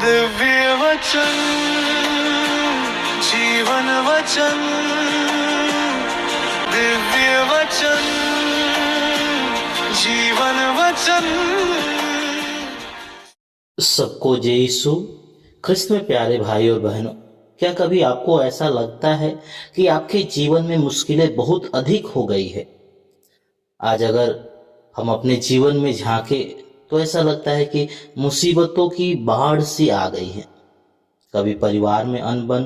दिव्य वचन जीवन वचन दिव्य वचन जीवन वचन। सबको जय यीशु। ख्रिस्त में प्यारे भाई और बहनों, क्या कभी आपको ऐसा लगता है कि आपके जीवन में मुश्किलें बहुत अधिक हो गई है? आज अगर हम अपने जीवन में झांके तो ऐसा लगता है कि मुसीबतों की बाढ़ सी आ गई है। कभी परिवार में अनबन,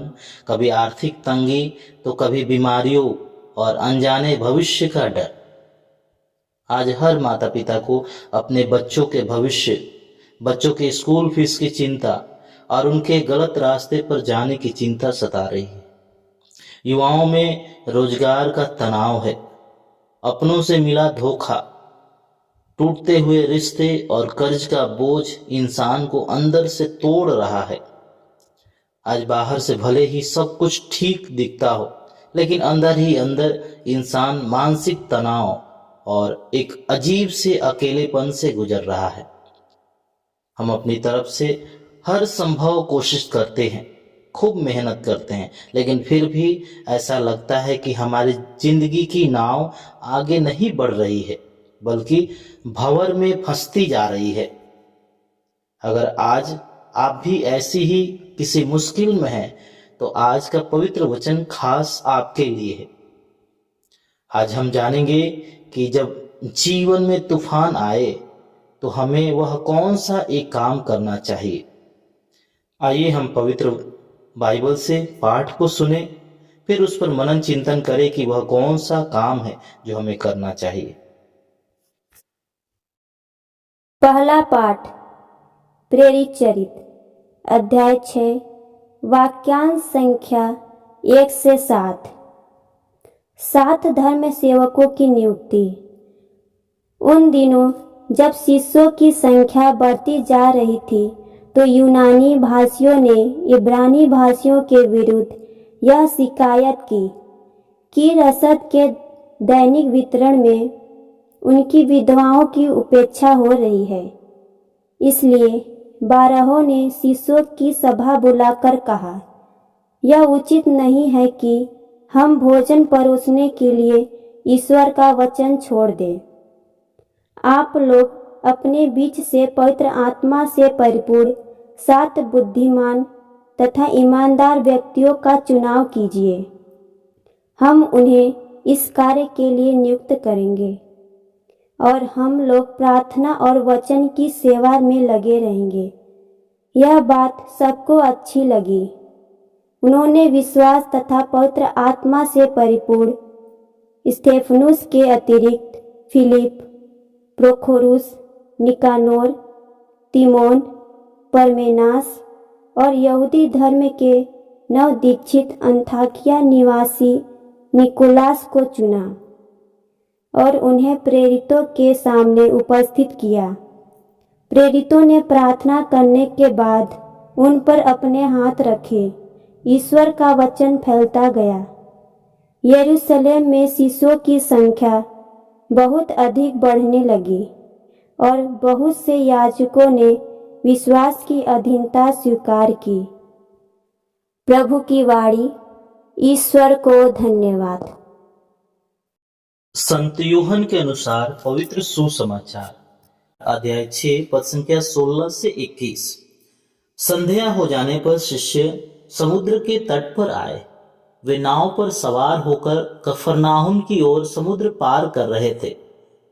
कभी आर्थिक तंगी, तो कभी बीमारियों और अनजाने भविष्य का डर। आज हर माता पिता को अपने बच्चों के भविष्य, बच्चों के स्कूल फीस की चिंता और उनके गलत रास्ते पर जाने की चिंता सता रही है। युवाओं में रोजगार का तनाव है, अपनों से मिला धोखा, टूटते हुए रिश्ते और कर्ज का बोझ इंसान को अंदर से तोड़ रहा है। आज बाहर से भले ही सब कुछ ठीक दिखता हो, लेकिन अंदर ही अंदर इंसान मानसिक तनाव और एक अजीब से अकेलेपन से गुजर रहा है। हम अपनी तरफ से हर संभव कोशिश करते हैं, खूब मेहनत करते हैं, लेकिन फिर भी ऐसा लगता है कि हमारी जिंदगी की नाव आगे नहीं बढ़ रही है, बल्कि भंवर में फंसती जा रही है। अगर आज आप भी ऐसी ही किसी मुश्किल में हैं, तो आज का पवित्र वचन खास आपके लिए है। आज हम जानेंगे कि जब जीवन में तूफान आए तो हमें वह कौन सा एक काम करना चाहिए। आइए हम पवित्र बाइबल से पाठ को सुने, फिर उस पर मनन चिंतन करें कि वह कौन सा काम है जो हमें करना चाहिए। पहला पाठ प्रेरित चरित्र अध्याय 6 वाक्यांश संख्या 1 से 7। 7 धर्म सेवकों की नियुक्ति। उन दिनों जब शिष्यों की संख्या बढ़ती जा रही थी, तो यूनानी भाषियों ने इब्रानी भाषियों के विरुद्ध यह शिकायत की कि रसद के दैनिक वितरण में उनकी विधवाओं की उपेक्षा हो रही है। इसलिए 12 ने शिष्यों की सभा बुलाकर कहा, यह उचित नहीं है कि हम भोजन परोसने के लिए ईश्वर का वचन छोड़ दें। आप लोग अपने बीच से पवित्र आत्मा से परिपूर्ण 7 बुद्धिमान तथा ईमानदार व्यक्तियों का चुनाव कीजिए। हम उन्हें इस कार्य के लिए नियुक्त करेंगे और हम लोग प्रार्थना और वचन की सेवा में लगे रहेंगे। यह बात सबको अच्छी लगी। उन्होंने विश्वास तथा पवित्र आत्मा से परिपूर्ण स्तेफनुस के अतिरिक्त फिलिप, प्रोखोरुस, निकानोर, तिमोन, परमेनास और यहूदी धर्म के नवदीक्षित अंताकिया निवासी निकोलास को चुना और उन्हें प्रेरितों के सामने उपस्थित किया। प्रेरितों ने प्रार्थना करने के बाद उन पर अपने हाथ रखे। ईश्वर का वचन फैलता गया। यरूशलेम में शिष्यों की संख्या बहुत अधिक बढ़ने लगी और बहुत से याजकों ने विश्वास की अधीनता स्वीकार की। प्रभु की वाणी। ईश्वर को धन्यवाद। संत यूहन के अनुसार पवित्र सुसमाचार अध्याय 6 पद संख्या 16 से 21। संध्या हो जाने पर शिष्य समुद्र के तट पर आए। वे नाव पर सवार होकर कफरनाहुम की ओर समुद्र पार कर रहे थे।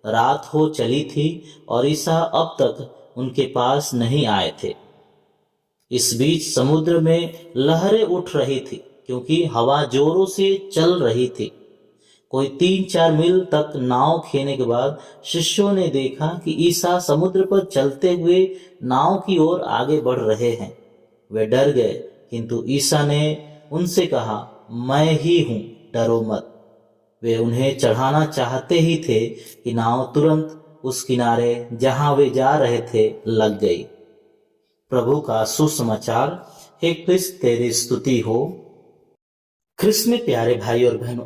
रात हो चली थी और ईसा अब तक उनके पास नहीं आए थे। इस बीच समुद्र में लहरें उठ रही थी, क्योंकि हवा जोरों से चल रही थी। कोई 3-4 मील तक नाव खेने के बाद शिष्यों ने देखा कि ईसा समुद्र पर चलते हुए नाव की ओर आगे बढ़ रहे हैं। वे डर गए, किंतु ईसा ने उनसे कहा, मैं ही हूं, डरो मत। वे उन्हें चढ़ाना चाहते ही थे कि नाव तुरंत उस किनारे जहां वे जा रहे थे लग गई। प्रभु का सुसमाचार। हे ख्रिस्त, तेरी स्तुति हो। ख्रिस्त में प्यारे भाई और बहनों,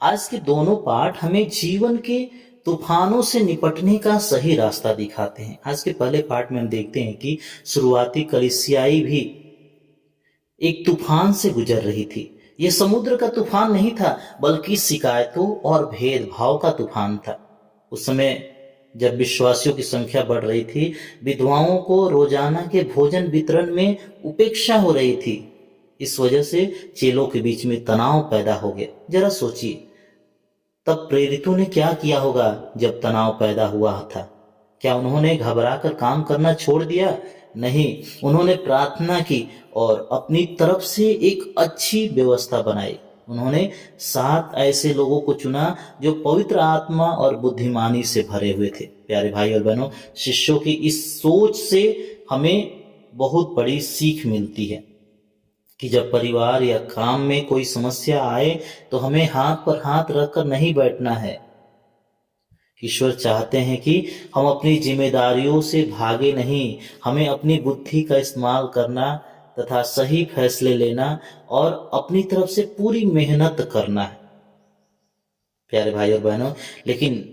आज के दोनों पाठ हमें जीवन के तूफानों से निपटने का सही रास्ता दिखाते हैं। आज के पहले पार्ट में हम देखते हैं कि शुरुआती कलीसियाई भी एक तूफान से गुजर रही थी। यह समुद्र का तूफान नहीं था, बल्कि शिकायतों और भेदभाव का तूफान था। उस समय जब विश्वासियों की संख्या बढ़ रही थी, विधवाओं को रोजाना के भोजन वितरण में उपेक्षा हो रही थी। इस वजह से चेलों के बीच में तनाव पैदा हो गया। जरा सोचिए, तब प्रेरितों ने क्या किया होगा जब तनाव पैदा हुआ था? क्या उन्होंने घबराकर काम करना छोड़ दिया? नहीं, उन्होंने प्रार्थना की और अपनी तरफ से एक अच्छी व्यवस्था बनाई। उन्होंने 7 ऐसे लोगों को चुना जो पवित्र आत्मा और बुद्धिमानी से भरे हुए थे। प्यारे भाई और बहनों, शिष्यों की इस सोच से हमें बहुत बड़ी सीख मिलती है कि जब परिवार या काम में कोई समस्या आए तो हमें हाथ पर हाथ रखकर नहीं बैठना है। ईश्वर चाहते हैं कि हम अपनी जिम्मेदारियों से भागे नहीं, हमें अपनी बुद्धि का इस्तेमाल करना तथा सही फैसले लेना और अपनी तरफ से पूरी मेहनत करना है। प्यारे भाई और बहनों, लेकिन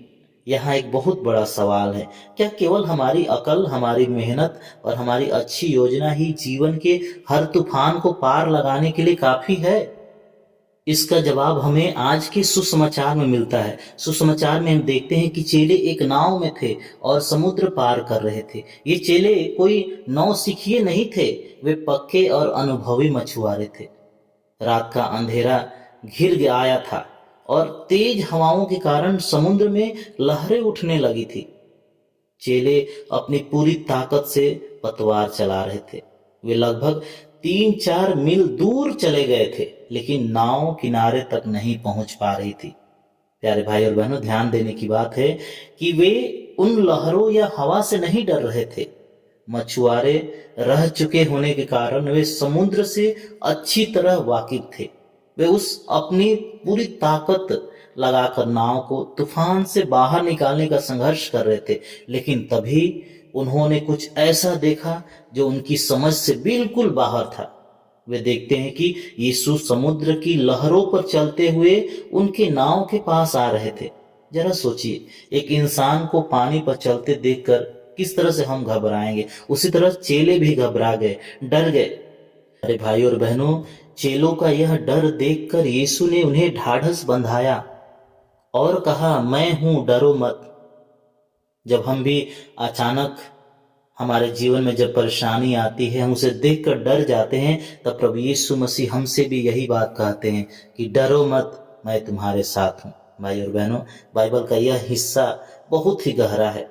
यहाँ एक बहुत बड़ा सवाल है, क्या केवल हमारी अकल, हमारी मेहनत और हमारी अच्छी योजना ही जीवन के हर तूफान को पार लगाने के लिए काफी है? इसका जवाब हमें आज के सुसमाचार में मिलता है। सुसमाचार में हम देखते हैं कि चेले एक नाव में थे और समुद्र पार कर रहे थे। ये चेले कोई नौसिखिए नहीं थे, वे पक्के और अनुभवी मछुआरे थे। रात का अंधेरा घिर आया था और तेज हवाओं के कारण समुद्र में लहरें उठने लगी थी। चेले अपनी पूरी ताकत से पतवार चला रहे थे। वे लगभग 3-4 मील दूर चले गए थे, लेकिन नाव किनारे तक नहीं पहुंच पा रही थी। प्यारे भाई और बहनों, ध्यान देने की बात है कि वे उन लहरों या हवा से नहीं डर रहे थे। मछुआरे रह चुके होने के कारण वे समुद्र से अच्छी तरह वाकिफ थे। वे उस अपनी पूरी ताकत लगाकर नाव को तूफान से बाहर निकालने का संघर्ष कर रहे थे, लेकिन तभी उन्होंने कुछ ऐसा देखा जो उनकी समझ से बिल्कुल बाहर था। वे देखते हैं कि यीशु समुद्र की लहरों पर चलते हुए उनके नाव के पास आ रहे थे। जरा सोचिए, एक इंसान को पानी पर चलते देखकर किस तरह से हम घबराएंगे। उसी तरह चेले भी घबरा गए, डर गए। अरे भाई और बहनों, चेलों का यह डर देखकर यीशु ने उन्हें ढाढ़स बंधाया और कहा, मैं हूं, डरो मत। जब हम भी अचानक हमारे जीवन में जब परेशानी आती है, हम उसे देखकर डर जाते हैं, तब प्रभु यीशु मसीह हमसे भी यही बात कहते हैं कि डरो मत, मैं तुम्हारे साथ हूं। भाई और बहनों, बाइबल का यह हिस्सा बहुत ही गहरा है।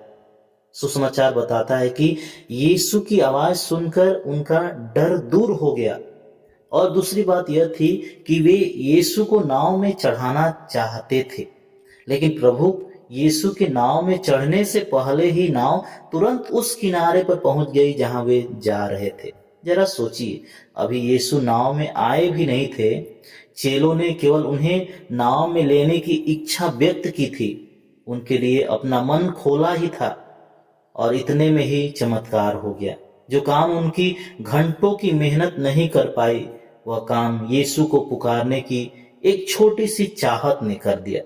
सुसमाचार बताता है कि यीशु की आवाज सुनकर उनका डर दूर हो गया। और दूसरी बात यह थी कि वे यीशु को नाव में चढ़ाना चाहते थे, लेकिन प्रभु यीशु के नाव में चढ़ने से पहले ही नाव तुरंत उस किनारे पर पहुंच गई जहां वे जा रहे थे। जरा सोचिए, अभी यीशु नाव में आए भी नहीं थे, चेलों ने केवल उन्हें नाव में लेने की इच्छा व्यक्त की थी। उनके लिए अपना मन खोला ही था और इतने में ही चमत्कार हो गया। जो काम उनकी घंटों की मेहनत नहीं कर पाई, वह काम यीशु को पुकारने की एक छोटी सी चाहत ने कर दिया।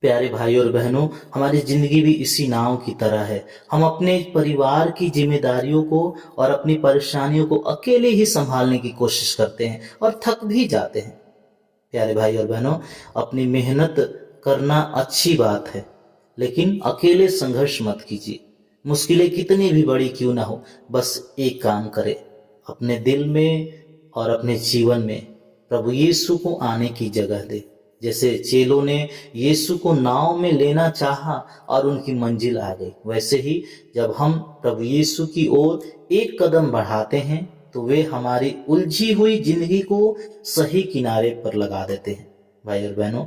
प्यारे भाई और बहनों, हमारी जिंदगी भी इसी नाव की तरह है। हम अपने परिवार की जिम्मेदारियों को और अपनी परेशानियों को अकेले ही संभालने की कोशिश करते हैं और थक भी जाते हैं। प्यारे भाई और बहनों, अपनी मेहनत करना अच्छी बात है, लेकिन अकेले संघर्ष मत कीजिए। मुश्किलें कितनी भी बड़ी क्यों ना हो, बस एक काम करें, अपने दिल में और अपने जीवन में प्रभु यीशु को आने की जगह दे। जैसे चेलों ने यीशु को नाव में लेना चाहा और उनकी मंजिल आ गई, वैसे ही जब हम प्रभु यीशु की ओर एक कदम बढ़ाते हैं तो वे हमारी उलझी हुई जिंदगी को सही किनारे पर लगा देते हैं। भाई और बहनों,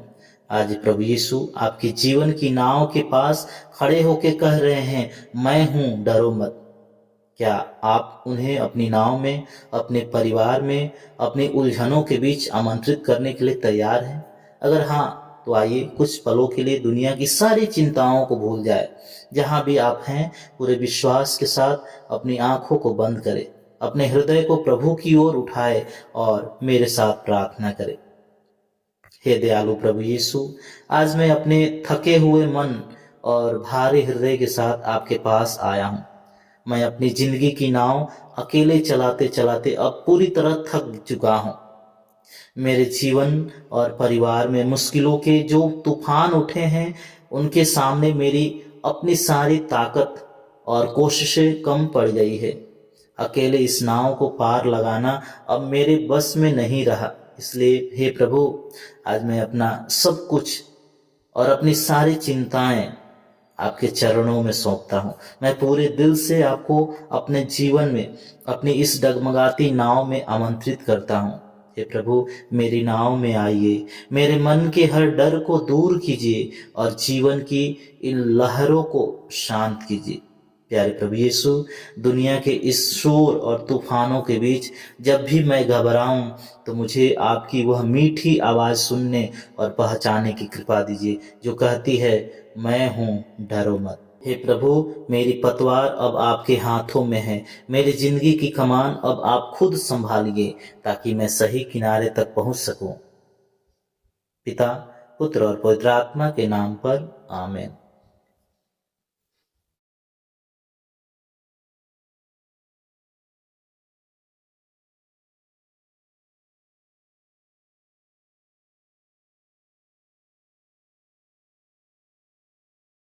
आज प्रभु यीशु आपके जीवन की नाव के पास खड़े होकर कह रहे हैं, मैं हूं, डरो मत। क्या आप उन्हें अपनी नाव में, अपने परिवार में, अपनी उलझनों के बीच आमंत्रित करने के लिए तैयार हैं? अगर हाँ, तो आइए कुछ पलों के लिए दुनिया की सारी चिंताओं को भूल जाए। जहां भी आप हैं, पूरे विश्वास के साथ अपनी आंखों को बंद करें, अपने हृदय को प्रभु की ओर उठाए और मेरे साथ प्रार्थना करें। हे दयालु प्रभु यीशु, आज मैं अपने थके हुए मन और भारी हृदय के साथ आपके पास आया हूँ। मैं अपनी जिंदगी की नाव अकेले चलाते चलाते अब पूरी तरह थक चुका हूँ। मेरे जीवन और परिवार में मुश्किलों के जो तूफान उठे हैं, उनके सामने मेरी अपनी सारी ताकत और कोशिशें कम पड़ गई है। अकेले इस नाव को पार लगाना अब मेरे बस में नहीं रहा। इसलिए हे प्रभु, आज मैं अपना सब कुछ और अपनी सारी चिंताएं आपके चरणों में सौंपता हूँ। मैं पूरे दिल से आपको अपने जीवन में, अपनी इस डगमगाती नाव में आमंत्रित करता हूँ। हे प्रभु, मेरी नाव में आइए, मेरे मन के हर डर को दूर कीजिए और जीवन की इन लहरों को शांत कीजिए। प्यारे प्रभु यीशु, दुनिया के इस शोर और तूफानों के बीच जब भी मैं घबराऊं, तो मुझे आपकी वह मीठी आवाज़ सुनने और पहचानने की कृपा दीजिए जो कहती है, मैं हूँ, डरो मत। हे प्रभु, मेरी पतवार अब आपके हाथों में है। मेरी जिंदगी की कमान अब आप खुद संभालिए ताकि मैं सही किनारे तक पहुंच सकूं। पिता, पुत्र और पवित्र आत्मा के नाम पर आमीन।